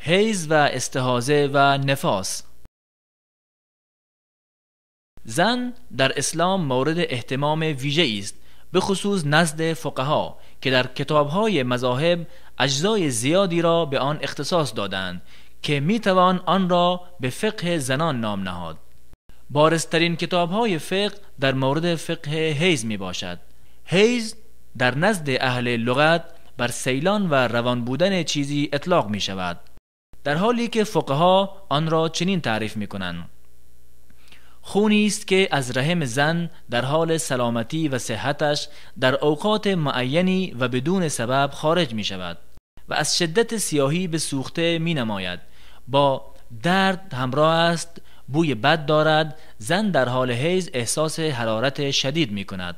حیض و استحاضه و نفاس. زن در اسلام مورد اهتمام ویژه‌ای است، به خصوص نزد فقها که در کتاب‌های مذاهب اجزای زیادی را به آن اختصاص دادند که میتوان آن را به فقه زنان نام نهاد. بارزترین کتاب‌های فقه در مورد فقه حیض می باشد. حیض در نزد اهل لغت بر سیلان و روان بودن چیزی اطلاق می شود، در حالی که فقها آن را چنین تعریف می کنند: خونی است که از رحم زن در حال سلامتی و صحتش در اوقات معینی و بدون سبب خارج می شود و از شدت سیاهی به سوخته می نماید، با درد همراه است، بوی بد دارد. زن در حال حیض احساس حرارت شدید می کند.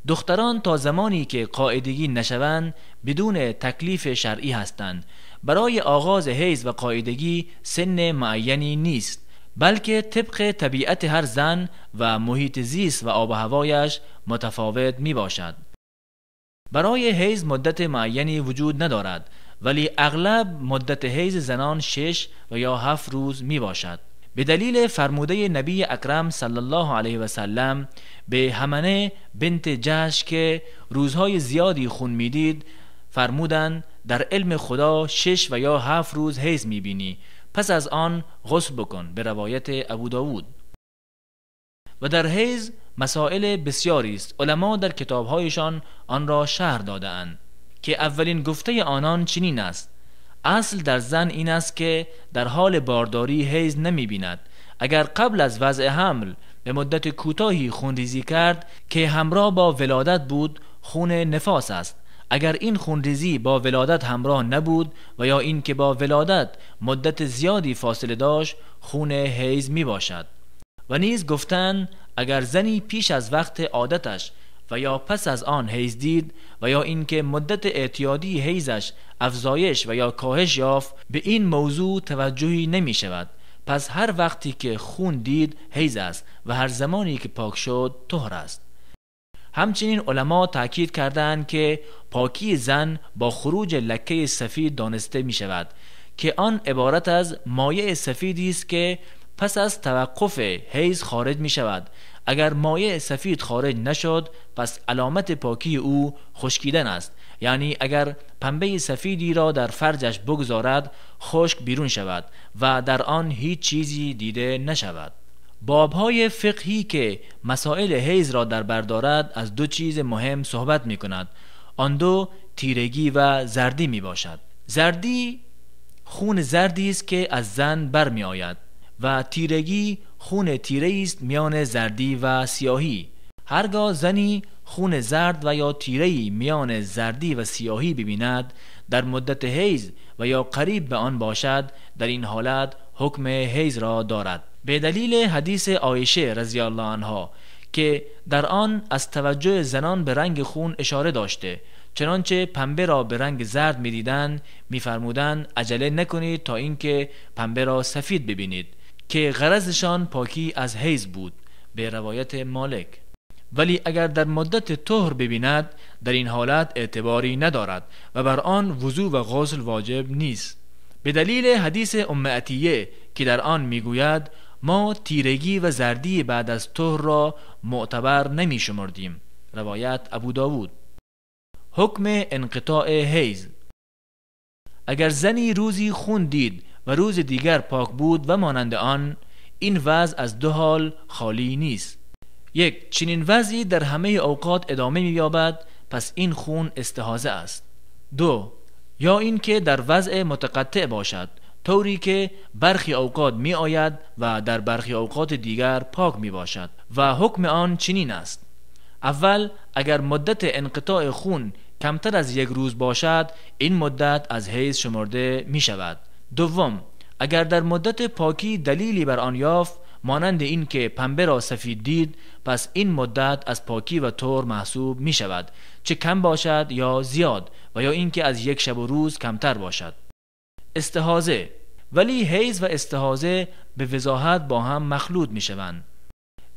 دختران تا زمانی که قاعدگی نشوند بدون تکلیف شرعی هستند. برای آغاز حیض و قاعدگی سن معینی نیست، بلکه طبق طبیعت هر زن و محیط زیست و آب و هوایش متفاوت می باشد. برای حیض مدت معینی وجود ندارد، ولی اغلب مدت حیض زنان 6 و یا 7 روز می باشد. به دلیل فرموده نبی اکرم صلی الله علیه و سلم به حمنه بنت جحش که روزهای زیادی خون میدید، فرمودند در علم خدا 6 و یا 7 روز حیض میبینی، پس از آن غسل بکن، به روایت ابو داود. و در حیض مسائل بسیاری است. علما در کتابهایشان آن را شرح داده اند که اولین گفته آنان چنین است: اصل در زن این است که در حال بارداری حیض نمی بیند. اگر قبل از وضع حمل به مدت کوتاهی خونریزی کرد که همراه با ولادت بود، خون نفاس است. اگر این خونریزی با ولادت همراه نبود و یا این که با ولادت مدت زیادی فاصله داشت، خون حیض می باشد. و نیز گفتند اگر زنی پیش از وقت عادتش و یا پس از آن حیض دید و یا اینکه مدت اعتیادی حیضش افزایش و یا کاهش یافت، به این موضوع توجهی نمی شود. پس هر وقتی که خون دید حیض است و هر زمانی که پاک شد طهر است. همچنین علما تاکید کردند که پاکی زن با خروج لکه سفید دانسته می شود که آن عبارت از مایع سفیدی است که پس از توقف حیض خارج می شود. اگر مایع سفید خارج نشد، پس علامت پاکی او خشکیدن است، یعنی اگر پنبه سفیدی را در فرجش بگذارد خشک بیرون شود و در آن هیچ چیزی دیده نشود. بابهای فقهی که مسائل حیض را در بر دارد از دو چیز مهم صحبت می کند. آن دو تیرگی و زردی می باشد. زردی خون زردی است که از زن برمی آید و تیرگی خون تیره است میان زردی و سیاهی. هرگاه زنی خون زرد و یا تیره‌ای میان زردی و سیاهی ببیند در مدت حیض و یا قریب به آن باشد، در این حالت حکم حیض را دارد، به دلیل حدیث عایشه رضی الله عنها که در آن از توجه زنان به رنگ خون اشاره داشته. چنانچه پنبه را به رنگ زرد می‌دیدند می‌فرمودند عجله نکنید تا اینکه پنبه را سفید ببینید، که غرضشان پاکی از حیض بود، به روایت مالک. ولی اگر در مدت طهر ببیند در این حالت اعتباری ندارد و بر آن وضو و غسل واجب نیست، به دلیل حدیث ام عطیه که در آن میگوید ما تیرگی و زردی بعد از طهر را معتبر نمی شمردیم، روایت ابو داود. حکم انقطاع حیض: اگر زنی روزی خون دید و روز دیگر پاک بود و مانند آن، این وضع از دو حال خالی نیست. یک، چنین وضعی در همه اوقات ادامه می‌یابد، پس این خون استحاضه است. دو، یا این که در وضع متقطع باشد، طوری که برخی اوقات می آید و در برخی اوقات دیگر پاک می باشد و حکم آن چنین است: اول، اگر مدت انقطاع خون کمتر از 1 روز باشد، این مدت از حیض شمرده می شود. دوم، اگر در مدت پاکی دلیلی بر آن یافت، مانند این که پنبه را سفید دید، پس این مدت از پاکی و طهر محسوب می شود، چه کم باشد یا زیاد، و یا این که از 1 شب و روز کمتر باشد. استحاضه: ولی حیض و استحاضه به وضاحت با هم مخلوط می شوند.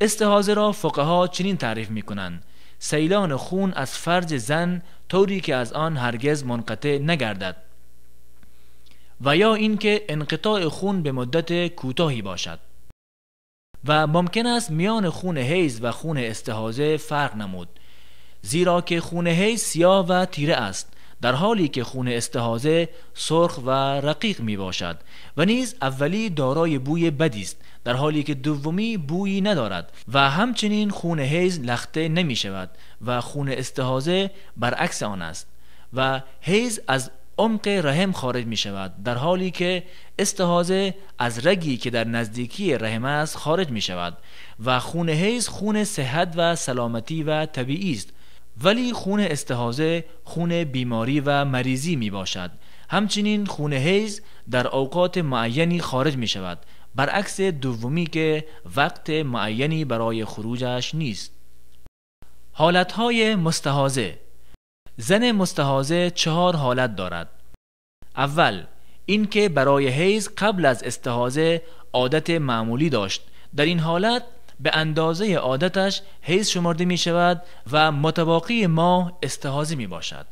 استحاضه را فقها چنین تعریف می کنند: سیلان خون از فرج زن طوری که از آن هرگز منقطع نگردد. و یا اینکه انقطاع خون به مدت کوتاهی باشد. و ممکن است میان خون حیض و خون استحاضه فرق نمود، زیرا که خون حیض سیاه و تیره است، در حالی که خون استحاضه سرخ و رقیق می باشد و نیز اولی دارای بوی بدی است، در حالی که دومی بویی ندارد. و همچنین خون حیض لخته نمی شود و خون استحاضه برعکس آن است و حیض از عمق رحم خارج می شود، در حالی که استحاضه از رگی که در نزدیکی رحم است خارج می شود. و خون حیض خون صحت و سلامتی و طبیعی است، ولی خون استحاضه خون بیماری و مریضی می باشد. همچنین خون حیض در اوقات معینی خارج می شود، برعکس دومی که وقت معینی برای خروجش نیست. حالتهای مستحاضه. زن مستحاضه 4 حالت دارد. اول، این که برای حیض قبل از استحاضه عادت معمولی داشت، در این حالت به اندازه عادتش حیض شمرده می شود و متباقی ماه استحاضه می باشد.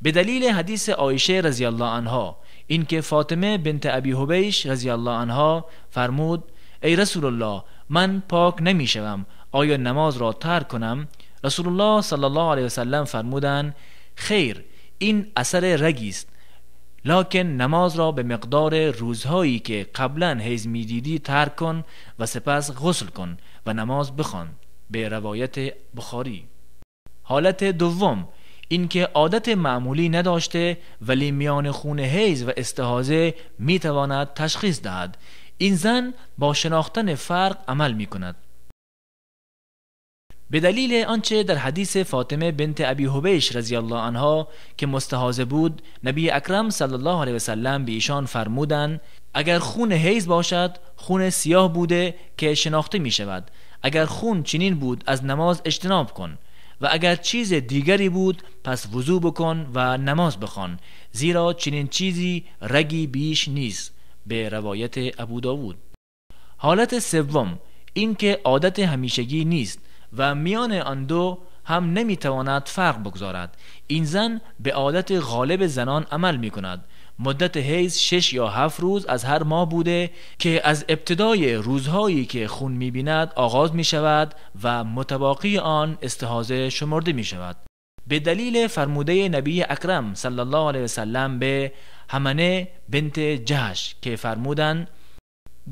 به دلیل حدیث عایشه رضی الله عنها، این که فاطمه بنت ابی حبیش رضی الله عنها فرمود: ای رسول الله، من پاک نمی شوم، آیا نماز را ترک کنم؟ رسول الله صلی الله علیه وسلم فرمودند: خیر، این اثر رگی است، لکن نماز را به مقدار روزهایی که قبلا حیض می‌دیدی ترک کن و سپس غسل کن و نماز بخوان. به روایت بخاری. حالت دوم، این که عادت معمولی نداشته ولی میان خون حیض و استحاضه میتواند تشخیص دهد. این زن با شناختن فرق عمل میکند. به دلیل آنچه در حدیث فاطمه بنت ابی حبیش رضی الله عنها که مستحاضه بود، نبی اکرم صلی الله علیه وسلم به ایشان فرمودند: اگر خون حیض باشد خون سیاه بوده که شناخته می شود، اگر خون چنین بود از نماز اجتناب کن، و اگر چیز دیگری بود پس وضو بکن و نماز بخوان، زیرا چنین چیزی رگی بیش نیست. به روایت ابو داود. حالت سوم، این که عادت همیشگی نیست و میان آن دو هم نمیتواند فرق بگذارد. این زن به عادت غالب زنان عمل می کند. مدت حیض 6 یا 7 روز از هر ماه بوده که از ابتدای روزهایی که خون می بیند آغاز می شود و متباقی آن استحاضه شمرده می شود. به دلیل فرموده نبی اکرم صلی الله علیه وسلم به حمنه بنت جهش که فرمودند: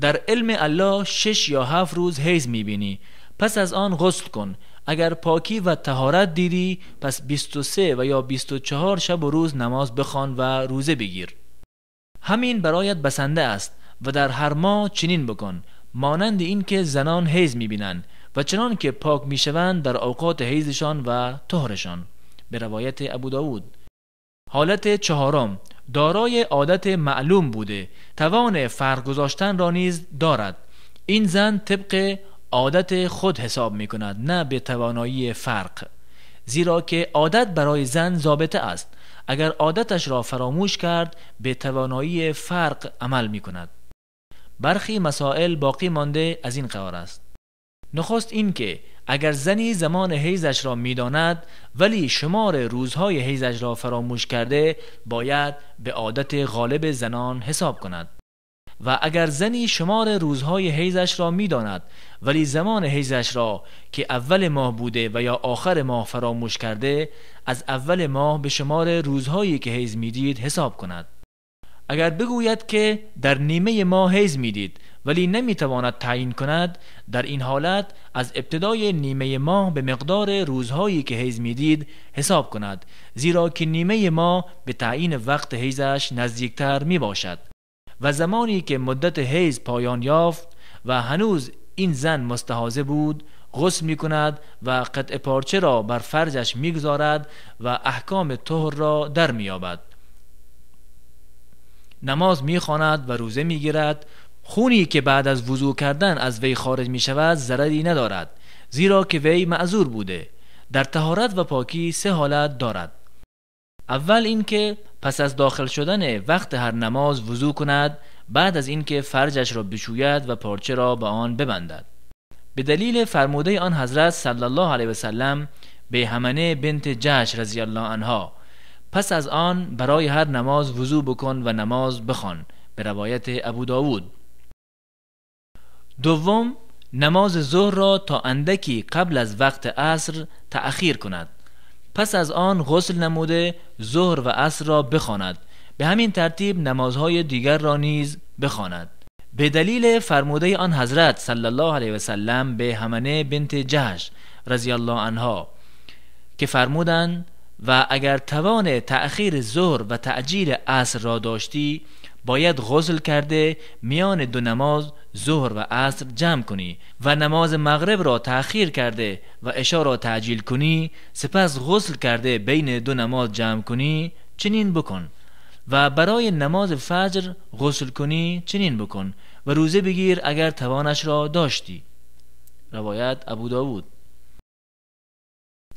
در علم الله 6 یا 7 روز حیض می بینی، پس از آن غسل کن، اگر پاکی و طهارت دیدی پس 23 و یا 24 شب و روز نماز بخوان و روزه بگیر. همین برایت بسنده است و در هر ماه چنین بکن، مانند این که زنان حیض می‌بینند و چنان که پاک می‌شوند در اوقات حیضشان و طهرشان. به روایت ابو داود. حالت چهارم، دارای عادت معلوم بوده، توان فرق گذاشتن را نیز دارد. این زن طبق عادت خود حساب می کند، نه به توانایی فرق، زیرا که عادت برای زن ضابطه است. اگر عادتش را فراموش کرد به توانایی فرق عمل می کند. برخی مسائل باقی مانده از این قرار است. نخست این که اگر زنی زمان حیضش را می داند ولی شمار روزهای حیضش را فراموش کرده، باید به عادت غالب زنان حساب کند. و اگر زنی شمار روزهای حیضش را می داند ولی زمان حیضش را که اول ماه بوده و یا آخر ماه فراموش کرده، از اول ماه به شمار روزهایی که حیض می دید حساب کند. اگر بگوید که در نیمه ماه حیض می دید ولی نمی تواند تعیین کند، در این حالت از ابتدای نیمه ماه به مقدار روزهایی که حیض می دید حساب کند، زیرا که نیمه ماه به تعیین وقت حیضش نزدیکتر می باشد. و زمانی که مدت حیض پایان یافت و هنوز این زن مستحاضه بود، غسل می کند و قطع پارچه را بر فرجش می گذارد و احکام طهر را در می یابد. نماز می خواند و روزه می گیرد. خونی که بعد از وضو کردن از وی خارج می شود ضرری ندارد، زیرا که وی معذور بوده. در طهارت و پاکی 3 حالت دارد. اول این که پس از داخل شدن وقت هر نماز وضو کند، بعد از این که فرجش را بشوید و پارچه را به آن ببندد. به دلیل فرموده آن حضرت صلی الله علیه وسلم به حمنه بنت جهش رضی الله عنها: پس از آن برای هر نماز وضو بکن و نماز بخوان، به روایت ابو داود. دوم، نماز ظهر را تا اندکی قبل از وقت عصر تأخیر کند. پس از آن غسل نموده ظهر و عصر را بخواند. به همین ترتیب نمازهای دیگر را نیز بخواند. به دلیل فرموده آن حضرت صلی الله علیه و سلم به حمنه بنت جهش رضی الله عنها که فرمودند و اگر توان تأخیر ظهر و تعجیل عصر را داشتی باید غسل کرده میان دو نماز ظهر و عصر جمع کنی و نماز مغرب را تأخیر کرده و عشا را تعجیل کنی، سپس غسل کرده بین دو نماز جمع کنی، چنین بکن. و برای نماز فجر غسل کنی، چنین بکن و روزه بگیر اگر توانش را داشتی. روایت ابو داود.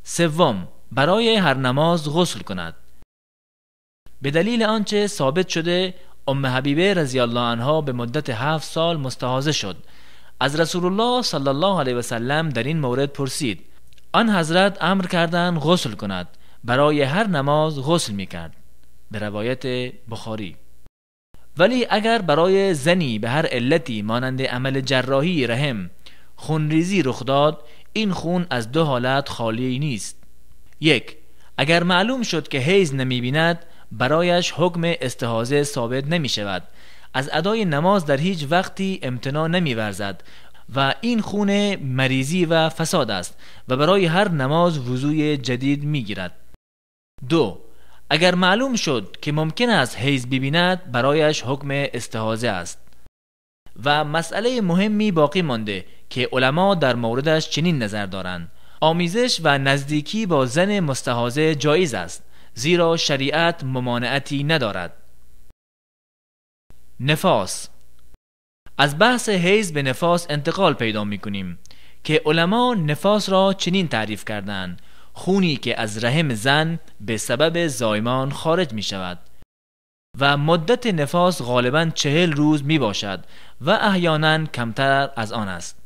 سوم، برای هر نماز غسل کند. به دلیل آنچه ثابت شده ام حبیبه رضی الله عنها به مدت 7 سال مستحاضه شد. از رسول الله صلی الله علیه و سلم در این مورد پرسید. آن حضرت امر کردند غسل کند. برای هر نماز غسل میکرد، به روایت بخاری. ولی اگر برای زنی به هر علتی مانند عمل جراحی رحم خونریزی رخ داد، این خون از دو حالت خالی نیست. 1. اگر معلوم شد که حیض نمی‌بیند، برایش حکم استحاضه ثابت نمی شود. از ادای نماز در هیچ وقتی امتناع نمی ورزد و این خون مریضی و فساد است و برای هر نماز وضوء جدید می گیرد. 2. اگر معلوم شد که ممکن است حیض ببیند، برایش حکم استحاضه است. و مسئله مهمی باقی مانده که علما در موردش چنین نظر دارند: آمیزش و نزدیکی با زن مستحاضه جایز است، زیرا شریعت ممانعتی ندارد. نفاس. از بحث حیض به نفاس انتقال پیدا می کنیم که علما نفاس را چنین تعریف کردند: خونی که از رحم زن به سبب زایمان خارج می شود و مدت نفاس غالباً 40 روز می باشد و احیانا کمتر از آن است.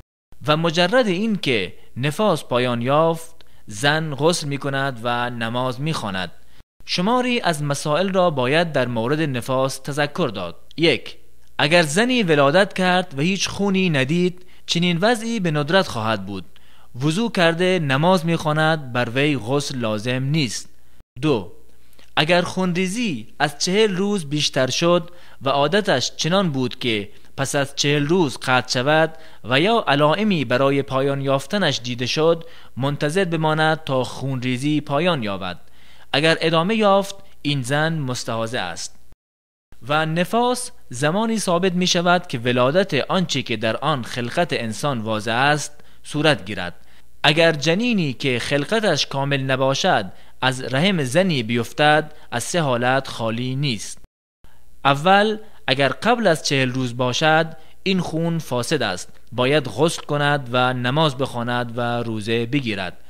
و مجرد این که نفاس پایان یافت، زن غسل می کند و نماز می خواند. شماری از مسائل را باید در مورد نفاس تذکر داد. 1. اگر زنی ولادت کرد و هیچ خونی ندید، چنین وضعی به ندرت خواهد بود. وضو کرده نماز می‌خواند، بر وی غسل لازم نیست. 2. اگر خونریزی از 40 روز بیشتر شد و عادتش چنان بود که پس از 40 روز قطع شود و یا علائمی برای پایان یافتنش دیده شد، منتظر بماند تا خونریزی پایان یابد. اگر ادامه یافت، این زن مستحاضه است. و نفاس زمانی ثابت می شود که ولادت آنچه که در آن خلقت انسان واضح است صورت گیرد. اگر جنینی که خلقتش کامل نباشد از رحم زنی بیفتد، از 3 حالت خالی نیست. اول، اگر قبل از 40 روز باشد، این خون فاسد است، باید غسل کند و نماز بخواند و روزه بگیرد.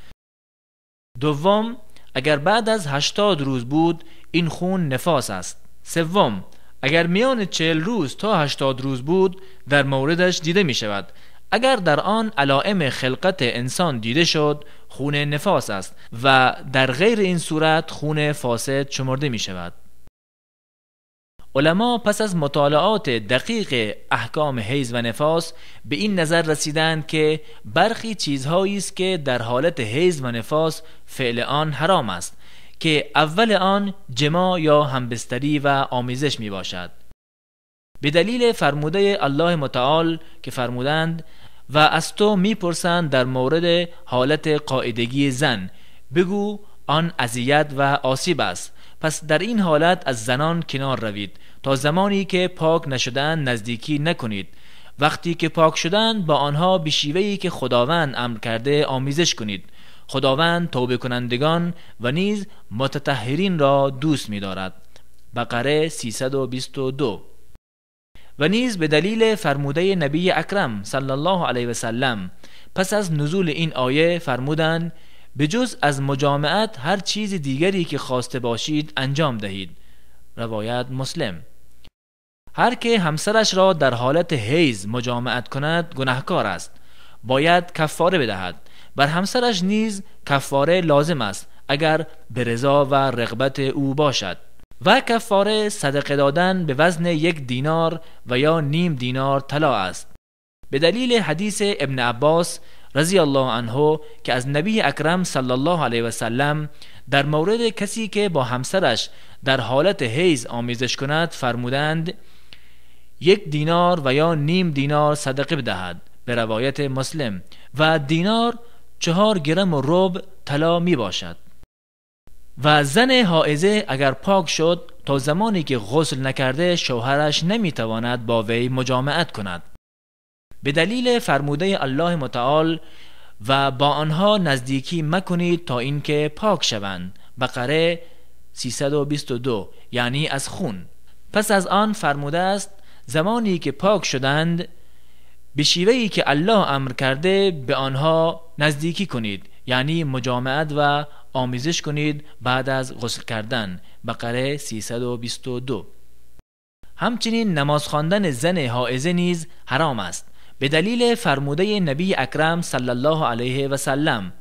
دوم، اگر بعد از 80 روز بود، این خون نفاس است. سوم، اگر میان 40 روز تا 80 روز بود، در موردش دیده می شود. اگر در آن علائم خلقت انسان دیده شد، خون نفاس است و در غیر این صورت خون فاسد شمرده می شود. علما پس از مطالعات دقیق احکام حیض و نفاس به این نظر رسیدند که برخی چیزهایی است که در حالت حیض و نفاس فعل آن حرام است، که اول آن جماع یا همبستری و آمیزش می باشد. به دلیل فرموده الله متعال که فرمودند: و از تو می پرسند در مورد حالت قاعدگی زن، بگو آن اذیت و آسیب است. پس در این حالت از زنان کنار روید تا زمانی که پاک نشدن نزدیکی نکنید. وقتی که پاک شدن، با آنها به شیوهی که خداوند امر کرده آمیزش کنید. خداوند توبه کنندگان و نیز متطهرین را دوست می دارد. بقره 322. و نیز به دلیل فرموده نبی اکرم صلی الله علیه و سلم پس از نزول این آیه فرمودند: به جز از مجامعت هر چیز دیگری که خواسته باشید انجام دهید. روایت مسلم. هر که همسرش را در حالت حیض مجامعت کند گناهکار است، باید کفاره بدهد. بر همسرش نیز کفاره لازم است اگر به رضا و رغبت او باشد. و کفاره صدقه دادن به وزن 1 دینار و یا نیم دینار طلا است، به دلیل حدیث ابن عباس رضی الله عنه که از نبی اکرم صلی الله علیه و سلم در مورد کسی که با همسرش در حالت حیض آمیزش کند فرمودند 1 دینار و یا نیم دینار صدقه بدهد، به روایت مسلم، و دینار 4 گرم و ربع طلا می باشد. و زن حائضه اگر پاک شد تا زمانی که غسل نکرده شوهرش نمی تواند با وی مجامعت کند، به دلیل فرموده الله متعال و با آنها نزدیکی مکنید تا اینکه پاک شوند، بقره 322، یعنی از خون. پس از آن فرموده است زمانی که پاک شدند به شیوهی که الله امر کرده به آنها نزدیکی کنید، یعنی مجامعت و آمیزش کنید بعد از غسل کردن، بقره 322. همچنین نماز خواندن زن حائضه نیز حرام است، به دلیل فرموده نبی اکرم صلی الله علیه و سلم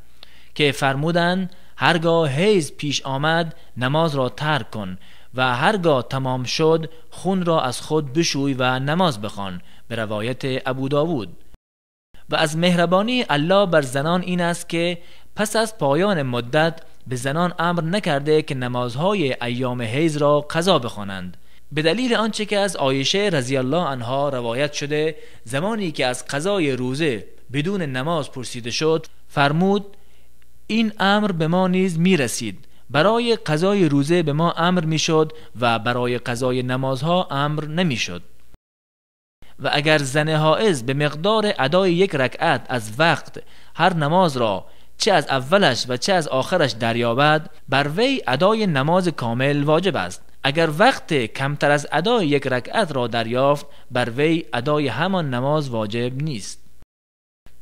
که فرمودند هرگاه حیض پیش آمد نماز را ترک کن و هرگاه تمام شد خون را از خود بشوی و نماز بخوان، به روایت ابو داود. و از مهربانی الله بر زنان این است که پس از پایان مدت به زنان امر نکرده که نمازهای ایام حیض را قضا بخوانند، به دلیل آنچه که از عایشه رضی الله عنها روایت شده زمانی که از قضای روزه بدون نماز پرسیده شد فرمود این امر به ما نیز می رسید، برای قضای روزه به ما امر می شد و برای قضای نمازها امر نمی شد. و اگر زن حائض به مقدار ادای 1 رکعت از وقت هر نماز را چه از اولش و چه از آخرش دریابد بر وی ادای نماز کامل واجب است. اگر وقت کمتر از ادای 1 رکعت را دریافت بر وی ادای همان نماز واجب نیست،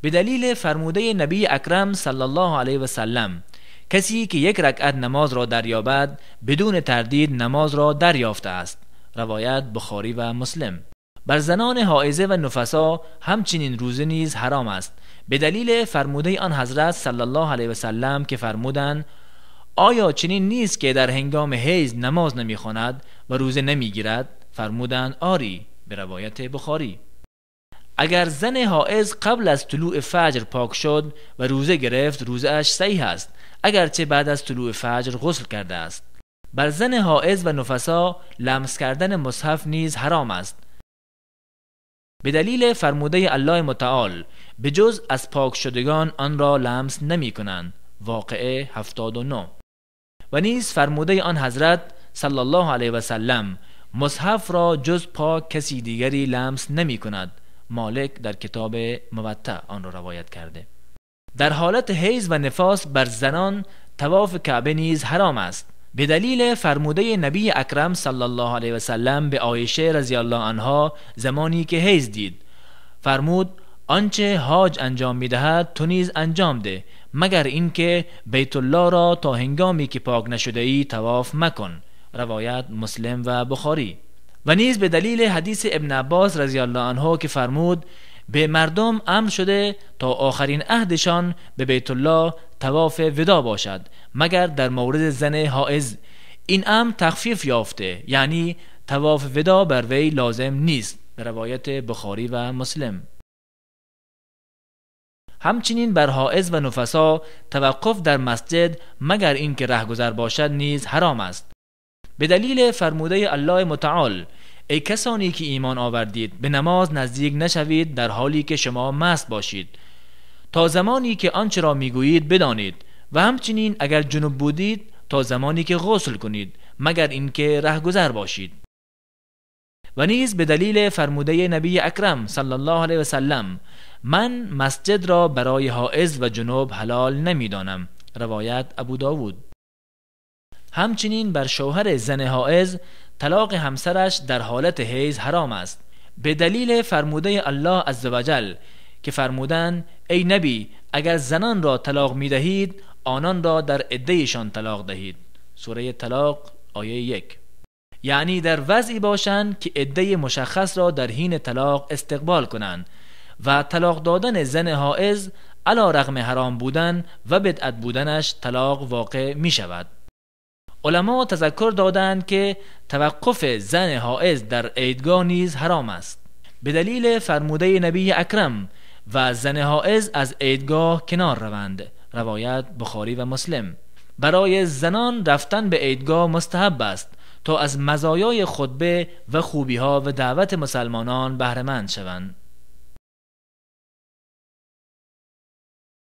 به دلیل فرموده نبی اکرم صلی الله علیه و سلم کسی که 1 رکعت نماز را دریابد بدون تردید نماز را دریافته است، روایت بخاری و مسلم. بر زنان حائضه و نفسا همچنین روزه نیز حرام است، به دلیل فرموده آن حضرت صلی الله علیه و سلم که فرمودند آیا چنین نیست که در هنگام حیض نماز نمیخواند و روزه نمیگیرد؟ فرمودند آری، به روایت بخاری. اگر زن حائض قبل از طلوع فجر پاک شد و روزه گرفت روزه اش صحیح است، اگرچه بعد از طلوع فجر غسل کرده است. بر زن حائض و نفسا لمس کردن مصحف نیز حرام است، به دلیل فرموده الله متعال به جز از پاک شدگان آن را لمس نمی کنند، واقعه 79. و نیز فرموده آن حضرت صلی الله علیه و سلم مصحف را جز پاک کسی دیگری لمس نمی کند، مالک در کتاب موطأ آن را روایت کرده. در حالت حیض و نفاس بر زنان طواف کعبه نیز حرام است، به دلیل فرموده نبی اکرم صلی الله علیه و سلم به عایشه رضی الله عنها زمانی که حیض دید فرمود آنچه حاج انجام می‌دهد تو نیز انجام ده، مگر اینکه بیت الله را تا هنگامی که پاک نشده ای طواف مکن، روایت مسلم و بخاری. و نیز به دلیل حدیث ابن عباس رضی الله عنه که فرمود به مردم امر شده تا آخرین عهدشان به بیت الله طواف ودا باشد، مگر در مورد زن حائض این امر تخفیف یافته، یعنی طواف ودا بر وی لازم نیست، به روایت بخاری و مسلم. همچنین بر حائض و نفسا توقف در مسجد مگر اینکه رهگذر باشد نیز حرام است، به دلیل فرموده الله متعال ای کسانی که ایمان آوردید به نماز نزدیک نشوید در حالی که شما مست باشید تا زمانی که آنچه را میگویید بدانید، و همچنین اگر جنوب بودید تا زمانی که غسل کنید مگر اینکه رهگذر باشید. و نیز به دلیل فرموده نبی اکرم صلی الله علیه و سلم من مسجد را برای حائض و جنوب حلال نمیدانم، روایت ابو داود. همچنین بر شوهر زن حائض طلاق همسرش در حالت حیض حرام است، به دلیل فرموده الله عزوجل که فرمودند ای نبی اگر زنان را طلاق می دهید آنان را در عدهشان طلاق دهید، سوره طلاق آیه 1. یعنی در وضعی باشند که عده مشخص را در حین طلاق استقبال کنند. و طلاق دادن زن حائض علی رغم حرام بودن و بدعت بودنش طلاق واقع می شود. علما تذکر دادند که توقف زن حائض در عیدگاه نیز حرام است، به دلیل فرموده نبی اکرم و زن حائض از عیدگاه کنار روند، روایت بخاری و مسلم. برای زنان رفتن به عیدگاه مستحب است تا از مزایای خطبه و خوبی‌ها و دعوت مسلمانان بهره مند شوند.